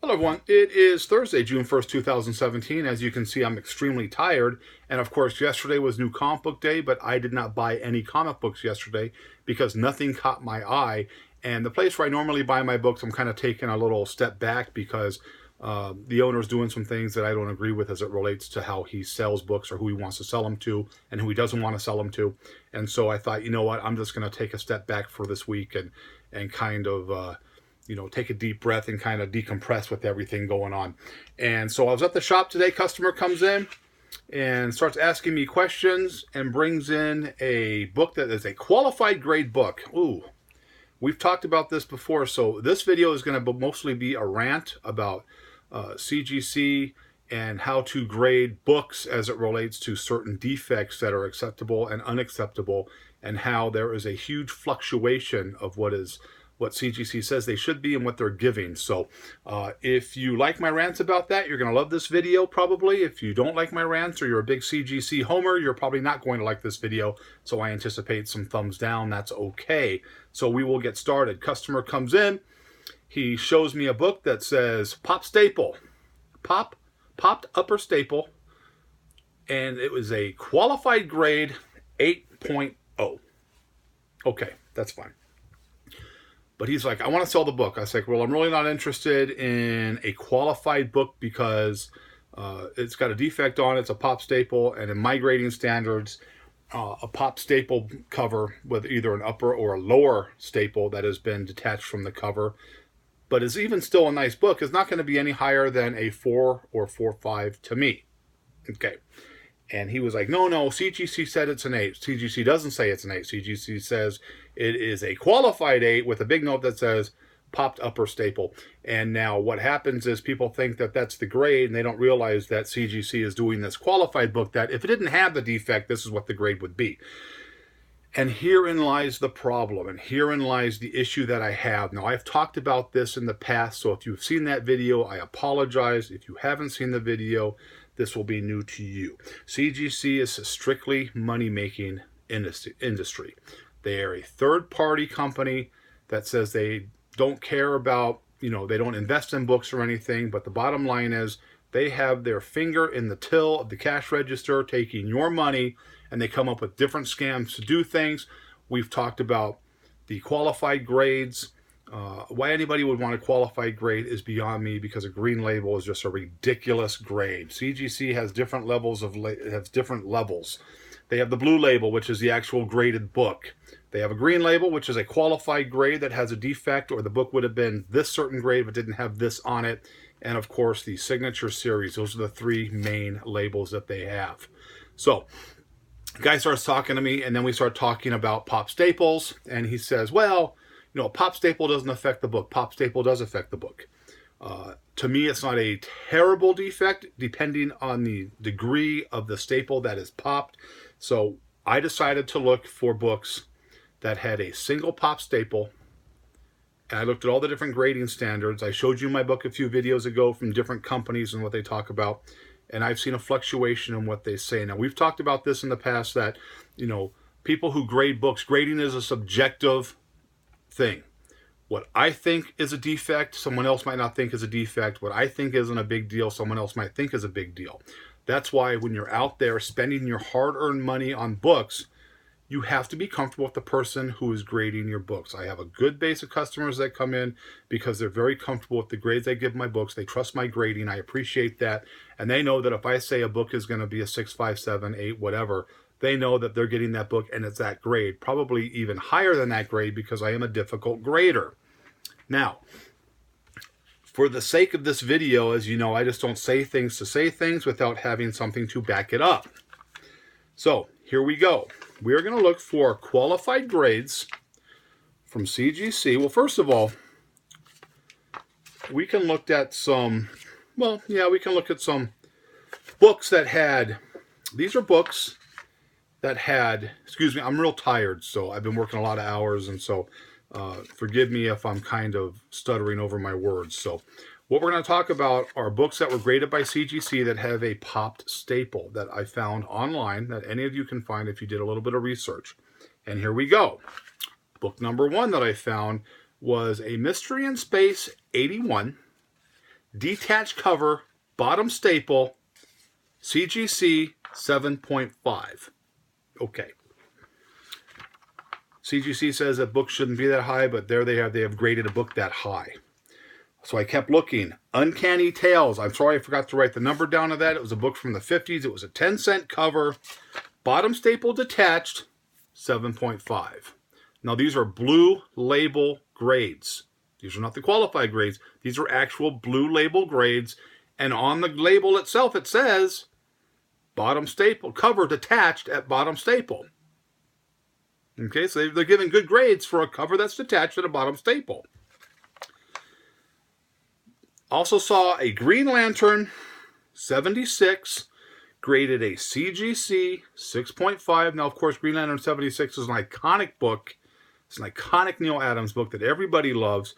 Hello everyone, it is Thursday, June 1st, 2017. As you can see, I'm extremely tired. And of course, yesterday was New Comic Book Day, but I did not buy any comic books yesterday because nothing caught my eye. And the place where I normally buy my books, I'm kind of taking a little step back because the owner's doing some things that I don't agree with as it relates to how he sells books or who he wants to sell them to and who he doesn't want to sell them to. And so I thought, you know what, I'm just going to take a step back for this week and kind of take a deep breath and kind of decompress with everything going on. And so I was at the shop today. Customer comes in and starts asking me questions and brings in a book that is a qualified grade book. Ooh, we've talked about this before. So this video is going to mostly be a rant about CGC and how to grade books as it relates to certain defects that are acceptable and unacceptable, and how there is a huge fluctuation of what CGC says they should be and what they're giving. So if you like my rants about that, you're going to love this video probably. If you don't like my rants or you're a big CGC homer, you're probably not going to like this video. So I anticipate some thumbs down. That's okay. So we will get started. Customer comes in. He shows me a book that says Pop Staple. Popped upper staple. And it was a qualified grade 8.0. Okay, that's fine. But he's like, I want to sell the book. I was like, well, I'm really not interested in a qualified book because it's got a defect on it. It's a pop staple. And in my grading standards, a pop staple cover with either an upper or a lower staple that has been detached from the cover, but is even still a nice book, is not going to be any higher than a 4 or 4.5 to me. Okay. And he was like, no, CGC said it's an 8. CGC doesn't say it's an 8. CGC says it is a qualified 8 with a big note that says popped upper staple. And now what happens is people think that that's the grade, and they don't realize that CGC is doing this qualified book that if it didn't have the defect, this is what the grade would be. And herein lies the problem, and herein lies the issue that I have. Now, I've talked about this in the past, so if you've seen that video, I apologize. If you haven't seen the video, this will be new to you. CGC is a strictly money-making industry. They are a third-party company that says they don't care about, they don't invest in books or anything, but the bottom line is they have their finger in the till of the cash register, taking your money, and they come up with different scams to do things. We've talked about the qualified grades. Why anybody would want a qualified grade is beyond me, because a green label is just a ridiculous grade. CGC has different levels They have the blue label, which is the actual graded book. They have a green label, which is a qualified grade that has a defect, or the book would have been this certain grade but didn't have this on it. And of course, the signature series. Those are the three main labels that they have. So the guy starts talking to me, and then we start talking about pop staples, and he says, well, pop staple doesn't affect the book. Pop staple does affect the book. To me, it's not a terrible defect, depending on the degree of the staple that is popped. So I decided to look for books that had a single pop staple, and I looked at all the different grading standards. I showed you my book a few videos ago from different companies and what they talk about, and I've seen a fluctuation in what they say. Now, we've talked about this in the past, that, people who grade books, grading is a subjective thing. What I think is a defect, someone else might not think is a defect. What I think isn't a big deal, someone else might think is a big deal. That's why when you're out there spending your hard-earned money on books, you have to be comfortable with the person who is grading your books. I have a good base of customers that come in because they're very comfortable with the grades I give my books. They trust my grading. I appreciate that. And they know that if I say a book is going to be a 6, 5, 7, 8, whatever, they know that they're getting that book and it's that grade, probably even higher than that grade, because I am a difficult grader. Now, for the sake of this video, as you know, I just don't say things to say things without having something to back it up. So here we go. We're going to look for qualified grades from CGC. Well, first of all, we can look at some, we can look at some books that had, these are books that had, excuse me, I'm real tired, so I've been working a lot of hours, and so forgive me if I'm kind of stuttering over my words. So what we're going to talk about are books that were graded by CGC that have a popped staple that I found online, that any of you can find if you did a little bit of research. And here we go. Book number 1 that I found was A Mystery in Space 81, detached cover, bottom staple, CGC 7.5. Okay. CGC says that books shouldn't be that high, but there they have graded a book that high. So I kept looking. Uncanny Tales. I'm sorry I forgot to write the number down of that. It was a book from the 50s. It was a 10-cent cover. Bottom staple detached, 7.5. Now these are blue label grades. These are not the qualified grades. These are actual blue label grades. And on the label itself it says bottom staple, cover detached at bottom staple. Okay, so they're giving good grades for a cover that's detached at a bottom staple. Also saw a Green Lantern 76, graded a CGC 6.5. Now, of course, Green Lantern 76 is an iconic book. It's an iconic Neal Adams book that everybody loves.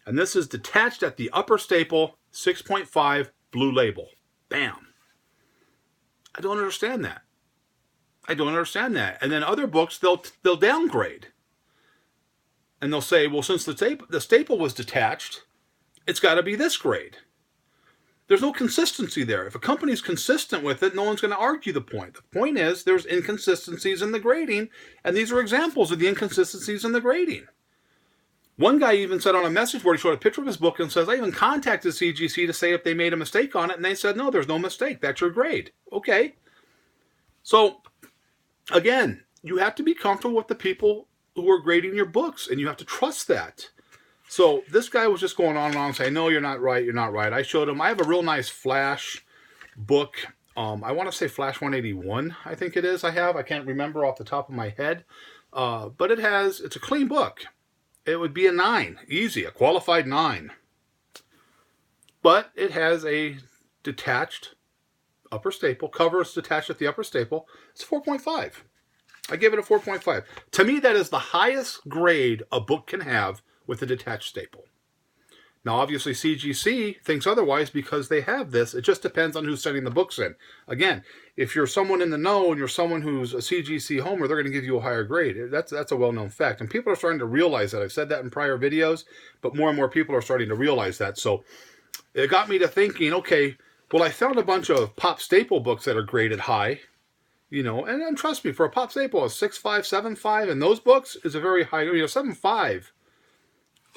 And this is detached at the upper staple, 6.5, blue label. Bam. I don't understand that. I don't understand that. And then other books, they'll downgrade. And they'll say, well, since the staple was detached, it's got to be this grade. There's no consistency there. If a company's consistent with it, no one's going to argue the point. The point is there's inconsistencies in the grading, and these are examples of the inconsistencies in the grading. One guy even said on a message board, he showed a picture of his book and says, I even contacted CGC to say if they made a mistake on it, and they said, no, there's no mistake. That's your grade. Okay. So, again, you have to be comfortable with the people who are grading your books, and you have to trust that. So this guy was just going on and on saying, no, you're not right, you're not right. I showed him, I have a real nice Flash book. I want to say Flash 181, I think it is I have. I can't remember off the top of my head. But it's a clean book. It would be a 9, easy, a qualified 9. But it has a detached upper staple. Cover is detached at the upper staple. It's 4.5. I give it a 4.5. To me, that is the highest grade a book can have with a detached staple. Now, obviously, CGC thinks otherwise because they have this. It just depends on who's sending the books in. Again, if you're someone in the know and you're someone who's a CGC homer, they're going to give you a higher grade. That's a well-known fact. And people are starting to realize that. I've said that in prior videos, but more and more people are starting to realize that. So it got me to thinking, okay, well, I found a bunch of pop staple books that are graded high, and trust me, for a pop staple, a 6.5, 7.5, and those books is a very high, 7.5.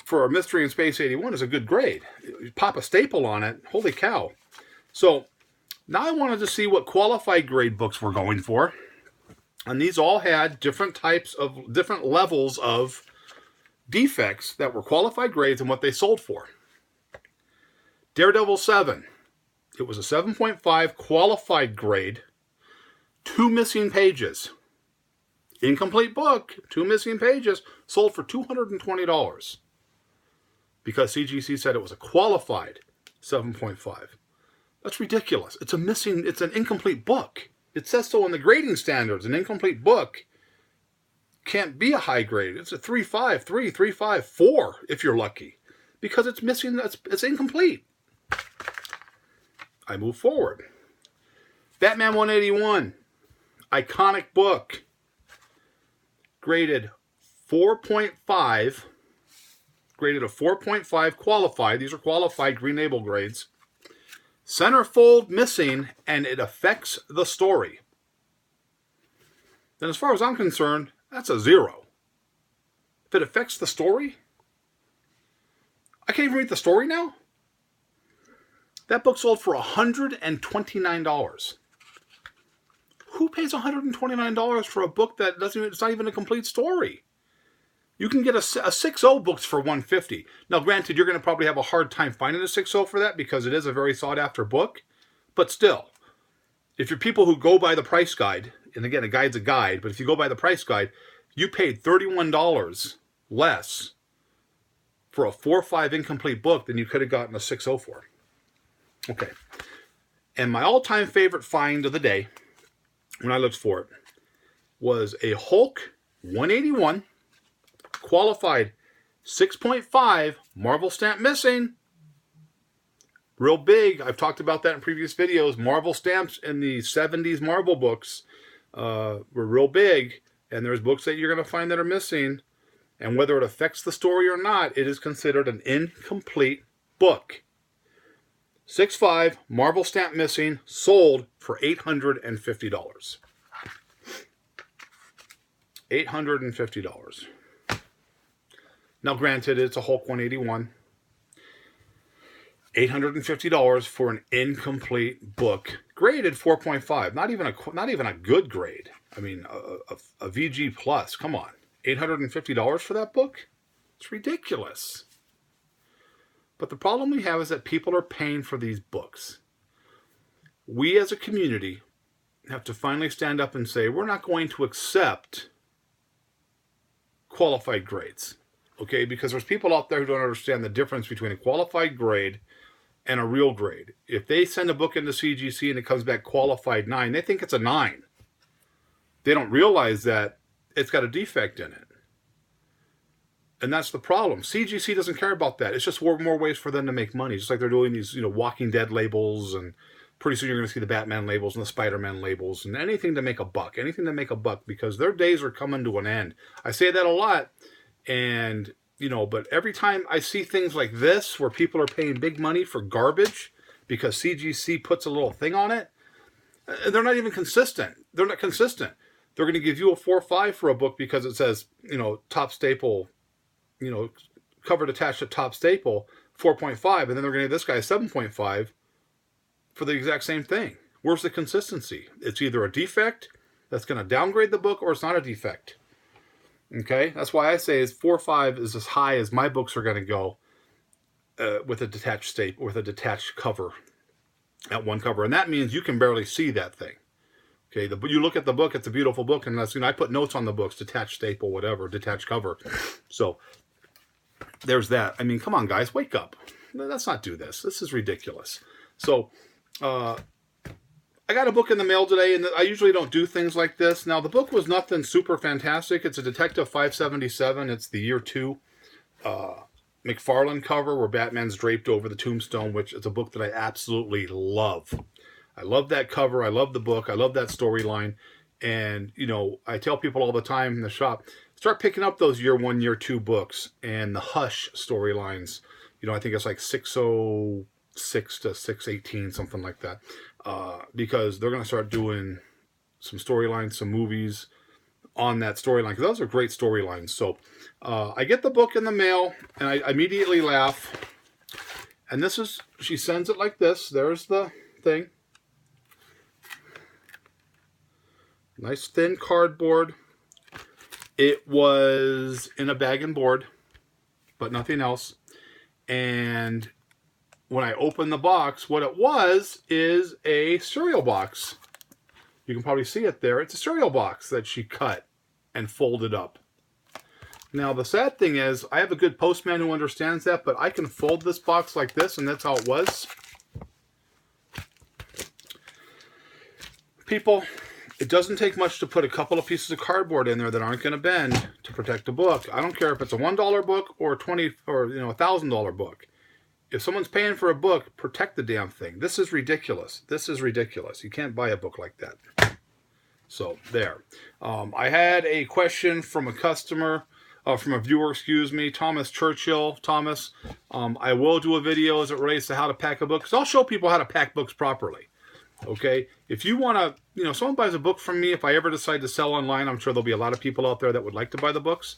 For a Mystery in Space 81 is a good grade. You pop a staple on it, holy cow. So now I wanted to see what qualified grade books were going for. And these all had different levels of defects that were qualified grades and what they sold for. Daredevil 7. It was a 7.5 qualified grade. 2 missing pages. Incomplete book, 2 missing pages, sold for $220. Because CGC said it was a qualified 7.5. That's ridiculous. It's an incomplete book. It says so in the grading standards. An incomplete book can't be a high grade. It's a 3.5, 3, 3.5, 4 if you're lucky. Because it's missing, it's incomplete. I move forward. Batman 181. Iconic book. Graded 4.5. Graded a 4.5 qualified. These are qualified green label grades. Centerfold missing, and it affects the story. Then as far as I'm concerned, that's a 0. If it affects the story, I can't even read the story now. That book sold for $129. Who pays $129 for a book that it's not even a complete story? You can get a 6.0 books for $150. Now, granted, you're going to probably have a hard time finding a 6.0 for that because it is a very sought-after book. But still, if you're people who go by the price guide, and again, a guide's a guide, but if you go by the price guide, you paid $31 less for a 4.5 incomplete book than you could have gotten a 6.0 for. Okay. And my all-time favorite find of the day, when I looked for it, was a Hulk 181 qualified 6.5 Marvel stamp missing. Real big. I've talked about that in previous videos. Marvel stamps in the 70s Marvel books were real big. And there's books that you're going to find that are missing. And whether it affects the story or not, it is considered an incomplete book. 6.5, Marvel stamp missing, sold for $850. $850. Now, granted, it's a Hulk 181. $850 for an incomplete book, graded 4.5. Not even a good grade. I mean, a VG plus. Come on, $850 for that book? It's ridiculous. But the problem we have is that people are paying for these books. We as a community have to finally stand up and say, we're not going to accept qualified grades. Okay, because there's people out there who don't understand the difference between a qualified grade and a real grade. If they send a book into CGC and it comes back qualified 9, they think it's a 9. They don't realize that it's got a defect in it. And that's the problem. CGC doesn't care about that. It's just more ways for them to make money. Just like they're doing these, Walking Dead labels, and pretty soon you're going to see the Batman labels and the Spider-Man labels and anything to make a buck. Anything to make a buck, because their days are coming to an end. I say that a lot. And, but every time I see things like this where people are paying big money for garbage because CGC puts a little thing on it, they're not even consistent. They're not consistent. They're going to give you a 4.5 for a book because it says, top staple, cover detached at top staple, 4.5, and then they're going to give this guy a 7.5 for the exact same thing. Where's the consistency? It's either a defect that's going to downgrade the book, or it's not a defect. Okay, that's why I say 4.5 is as high as my books are going to go with a detached staple, with a detached cover at one cover, and that means you can barely see that thing. Okay, you look at the book; it's a beautiful book, and that's I put notes on the books, detached staple, whatever, detached cover. So there's that. I mean, come on, guys, wake up! Let's not do this. This is ridiculous. So. I got a book in the mail today, and I usually don't do things like this. Now, the book was nothing super fantastic. It's a Detective 577. It's the year 2 McFarlane cover where Batman's draped over the tombstone, which is a book that I absolutely love. I love that cover. I love the book. I love that storyline. And, I tell people all the time in the shop, start picking up those year 1, year 2 books and the Hush storylines. I think it's like 606 to 618, something like that. Because they're going to start doing some storylines, some movies on that storyline, because those are great storylines. So I get the book in the mail, and I immediately laugh. And she sends it like this. There's the thing. Nice thin cardboard. It was in a bag and board, but nothing else. And when I opened the box, what it was is a cereal box. You can probably see it there. It's a cereal box that she cut and folded up. Now, the sad thing is, I have a good postman who understands that, but I can fold this box like this, and that's how it was. People, it doesn't take much to put a couple of pieces of cardboard in there that aren't going to bend to protect a book. I don't care if it's a $1 book or a $1,000 book. If someone's paying for a book, protect the damn thing. This is ridiculous. This is ridiculous. You can't buy a book like that. So, there. I had a question from a customer, from a viewer, Thomas Churchill. Thomas, I will do a video as it relates to how to pack a book, because I'll show people how to pack books properly. Okay? If you want to, someone buys a book from me, if I ever decide to sell online, I'm sure there'll be a lot of people out there that would like to buy the books.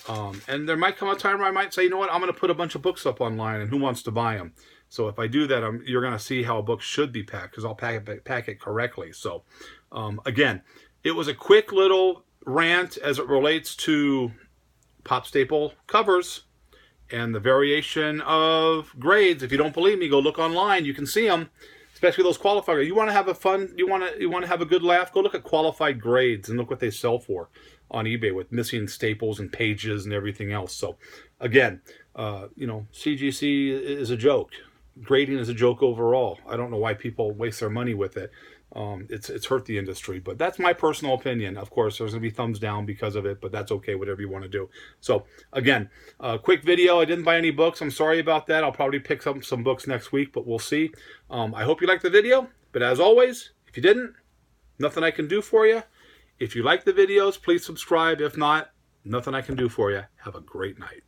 And there might come a time where I might say, I'm going to put a bunch of books up online, and who wants to buy them? So if I do that, you're going to see how a book should be packed, because I'll pack it correctly. So, again, it was a quick little rant as it relates to pop staple covers and the variation of grades. If you don't believe me, go look online. You can see them, especially those qualified. You want to have you want to have a good laugh, go look at qualified grades and look what they sell for on eBay with missing staples and pages and everything else. So, again, CGC is a joke. Grading is a joke overall. I don't know why people waste their money with it. It's hurt the industry, but that's my personal opinion. Of course, there's going to be thumbs down because of it, but that's okay, whatever you want to do. So, again, quick video. I didn't buy any books. I'm sorry about that. I'll probably pick up some books next week, but we'll see. I hope you liked the video, but as always, if you didn't, nothing I can do for you. If you like the videos, please subscribe. If not, nothing I can do for you. Have a great night.